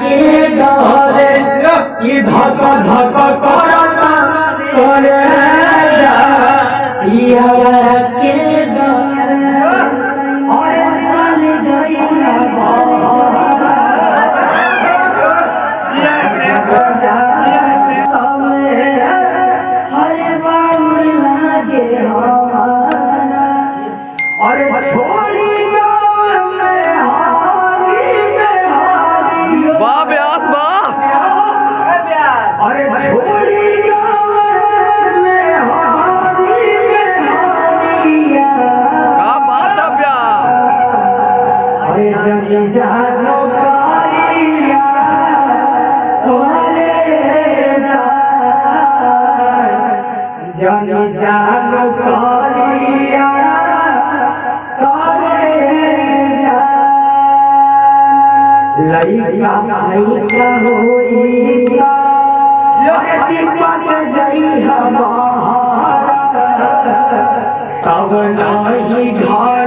के डरे ई धक धक करता करे जा पिया के डरे और चल गई हरे बाबू लागे हमारा और छोड़ी अरे छोड़ी क्या बात है प्यार। अरे जगी जानो कालिया तुम्हारे जगी जानो कालिया लइका लइका होइया दीपक जई हमारा तब नहीं घर